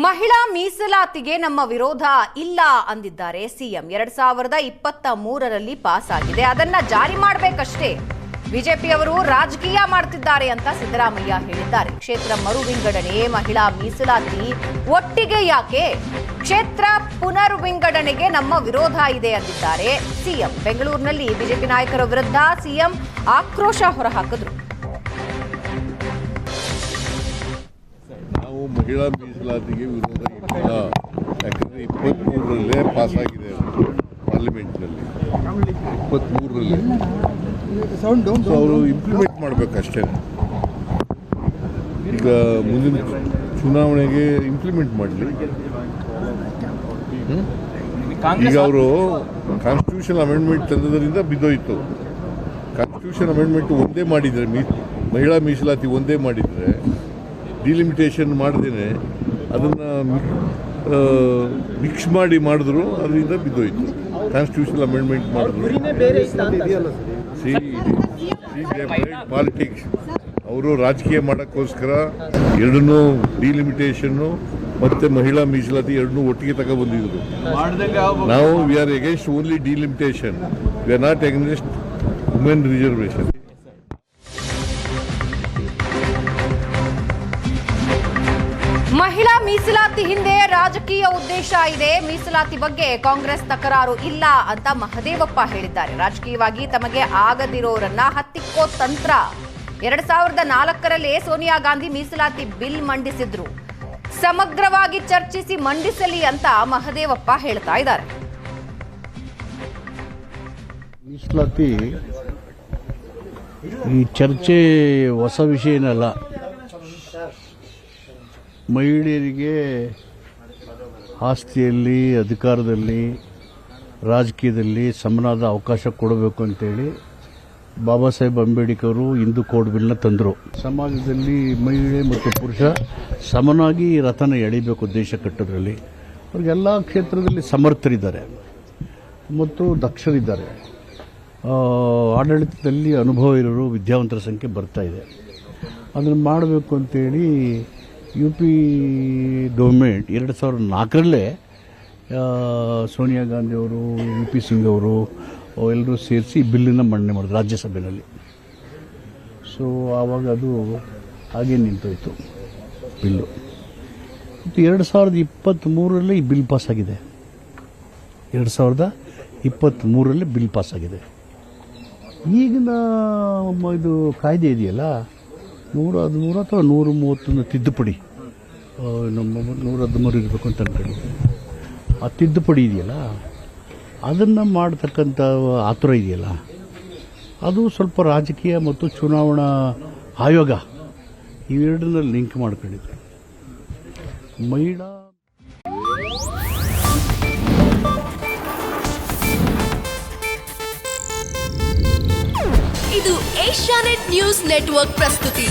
ಮಹಿಳಾ ಮೀಸಲಾತಿಗೆ ನಮ್ಮ ವಿರೋಧ ಇಲ್ಲ ಅಂದಿದ್ದಾರೆ ಸಿಎಂ. 2023ರಲ್ಲಿ ಪಾಸ್ ಆಗಿದೆ, ಅದನ್ನ ಜಾರಿ ಮಾಡಬೇಕಷ್ಟೇ. ಬಿಜೆಪಿಯವರು ರಾಜಕೀಯ ಮಾಡ್ತಿದ್ದಾರೆ ಅಂತ ಸಿದ್ದರಾಮಯ್ಯ ಹೇಳಿದ್ದಾರೆ. ಕ್ಷೇತ್ರ ಮರು ವಿಂಗಡಣೆ, ಮಹಿಳಾ ಮೀಸಲಾತಿ ಒಟ್ಟಿಗೆ ಯಾಕೆ? ಕ್ಷೇತ್ರ ಪುನರ್ ವಿಂಗಡಣೆಗೆ ನಮ್ಮ ವಿರೋಧ ಇದೆ ಅಂದಿದ್ದಾರೆ ಸಿಎಂ. ಬೆಂಗಳೂರಿನಲ್ಲಿ ಬಿಜೆಪಿ ನಾಯಕರ ವಿರುದ್ಧ ಸಿಎಂ ಆಕ್ರೋಶ ಹೊರಹಾಕಿದ್ರು. ನಾವು ಮಹಿಳಾ ಮೀಸಲಾತಿಗೆ ವಿರೋಧ ಇಲ್ಲ, ಯಾಕಂದರೆ 23ರಲ್ಲೇ ಪಾಸ್ ಆಗಿದೆ ಪಾರ್ಲಿಮೆಂಟ್ನಲ್ಲಿ. 23ರಲ್ಲಿ ಅವರು ಇಂಪ್ಲಿಮೆಂಟ್ ಮಾಡಬೇಕಷ್ಟೇ. ಈಗ ಮುಂದಿನ ಚುನಾವಣೆಗೆ ಇಂಪ್ಲಿಮೆಂಟ್ ಮಾಡಲಿ. ಈಗ ಅವರು ಕಾನ್ಸ್ಟಿಟ್ಯೂಷನ್ ಅಮೆಂಡ್ಮೆಂಟ್ ತಂದದರಿಂದ ಬಿದ್ದೋಯ್ತು. ಕಾನ್ಸ್ಟಿಟ್ಯೂಷನ್ ಅಮೆಂಡ್ಮೆಂಟ್ ಒಂದೇ ಮಾಡಿದರೆ, ಮಹಿಳಾ ಮೀಸಲಾತಿ ಒಂದೇ ಮಾಡಿದರೆ, ಡಿಲಿಮಿಟೇಷನ್ ಮಾಡ್ದೇನೆ ಅದನ್ನು ಮಿಕ್ಸ್ ಮಾಡಿದ್ರು, ಅದರಿಂದ ಬಿದ್ದೋಯ್ತು. ಕಾನ್ಸ್ಟಿಟ್ಯೂಷನ್ ಅಮೆಂಡ್ಮೆಂಟ್ ಮಾಡಿದ್ರು. ಪಾಲಿಟಿಕ್ಸ್ ಅವರು ರಾಜಕೀಯ ಮಾಡೋಕ್ಕೋಸ್ಕರ ಎರಡನ್ನೂ ಡಿಲಿಮಿಟೇಷನ್ನು ಮತ್ತು ಮಹಿಳಾ ಮೀಸಲಾತಿ ಎರಡನ್ನೂ ಒಟ್ಟಿಗೆ ತಗೊಬಂದಿದ್ರು. ನಾವು we are against only delimitation, we are not against women reservation. ಮಹಿಳಾ ಮೀಸಲಾತಿ ಹಿಂದೆ ರಾಜಕೀಯ ಉದ್ದೇಶ ಇದೆ. ಮೀಸಲಾತಿ ಬಗ್ಗೆ ಕಾಂಗ್ರೆಸ್ ತಕರಾರು ಇಲ್ಲ ಅಂತ ಮಹದೇವಪ್ಪ ಹೇಳಿದ್ದಾರೆ. ರಾಜಕೀಯವಾಗಿ ತಮಗೆ ಆಗದಿರೋರನ್ನ ಹತ್ತಿಕ್ಕೋ ತಂತ್ರ. 2004ರಲ್ಲಿ ಸೋನಿಯಾ ಗಾಂಧಿ ಮೀಸಲಾತಿ ಬಿಲ್ ಮಂಡಿಸಿದ್ರು. ಸಮಗ್ರವಾಗಿ ಚರ್ಚಿಸಿ ಮಂಡಿಸಲಿ ಅಂತ ಮಹದೇವಪ್ಪ ಹೇಳ್ತಾ ಇದ್ದಾರೆ. ಮೀಸಲಾತಿ ಈ ಚರ್ಚೆ ಹೊಸ ವಿಷಯ ಏನಲ್ಲ. ಮಹಿಳೆಯರಿಗೆ ಆಸ್ತಿಯಲ್ಲಿ, ಅಧಿಕಾರದಲ್ಲಿ, ರಾಜಕೀಯದಲ್ಲಿ ಸಮನಾದ ಅವಕಾಶ ಕೊಡಬೇಕು ಅಂತೇಳಿ ಬಾಬಾ ಸಾಹೇಬ್ ಅಂಬೇಡ್ಕರ್ ಹಿಂದೂ ಕೋಡ್ ಬಿಲ್ನ ತಂದರು. ಸಮಾಜದಲ್ಲಿ ಮಹಿಳೆ ಮತ್ತು ಪುರುಷ ಸಮನಾಗಿ ರಥನ ಎಳಿಬೇಕು ದೇಶ ಕಟ್ಟೋದ್ರಲ್ಲಿ. ಅವ್ರಿಗೆಲ್ಲ ಕ್ಷೇತ್ರದಲ್ಲಿ ಸಮರ್ಥರಿದ್ದಾರೆ ಮತ್ತು ದಕ್ಷರಿದ್ದಾರೆ. ಆಡಳಿತದಲ್ಲಿ ಅನುಭವ ಇರೋರು, ವಿದ್ಯಾವಂತರ ಸಂಖ್ಯೆ ಬರ್ತಾ ಇದೆ. ಅದನ್ನು ಮಾಡಬೇಕು ಅಂತೇಳಿ UP ಗೌರ್ಮೆಂಟ್ 2004ರಲ್ಲೇ ಸೋನಿಯಾ ಗಾಂಧಿ ಅವರು, VP ಸಿಂಗ್ ಅವರು ಎಲ್ಲರೂ ಸೇರಿಸಿ ಬಿಲ್ಲನ್ನು ಮಂಡನೆ ಮಾಡಿದ್ರು ರಾಜ್ಯಸಭೆಯಲ್ಲಿ. ಸೊ ಆವಾಗ ಅದು ಹಾಗೇ ನಿಂತೋಯ್ತು ಬಿಲ್ಲು. ಮತ್ತು 2023ರಲ್ಲಿ ಈ ಬಿಲ್ ಪಾಸಾಗಿದೆ. 2023ರಲ್ಲಿ ಬಿಲ್ ಪಾಸಾಗಿದೆ. ಈಗಿನ ಇದು ಕಾಯ್ದೆ ಇದೆಯಲ್ಲ, 113 ಅಥವಾ 131 ತಿದ್ದುಪಡಿ, ನಮ್ಮ 113 ಇರಬೇಕು ಅಂತ ಅನ್ಕೊಂಡಿದ್ದೆ. ಆ ತಿದ್ದುಪಡಿ ಇದೆಯಲ್ಲ, ಅದನ್ನು ಮಾಡತಕ್ಕಂಥ ಆತುರ ಇದೆಯಲ್ಲ, ಅದು ಸ್ವಲ್ಪ ರಾಜಕೀಯ ಮತ್ತು ಚುನಾವಣಾ ಆಯೋಗ ಇವೆರಡನ್ನ ಲಿಂಕ್ ಮಾಡ್ಕೊಂಡಿದ್ರು. ಮಹಿಳಾ ಇದು ಏಷ್ಯಾನೆಟ್ ನ್ಯೂಸ್ ನೆಟ್ವರ್ಕ್ ಪ್ರಸ್ತುತಿ.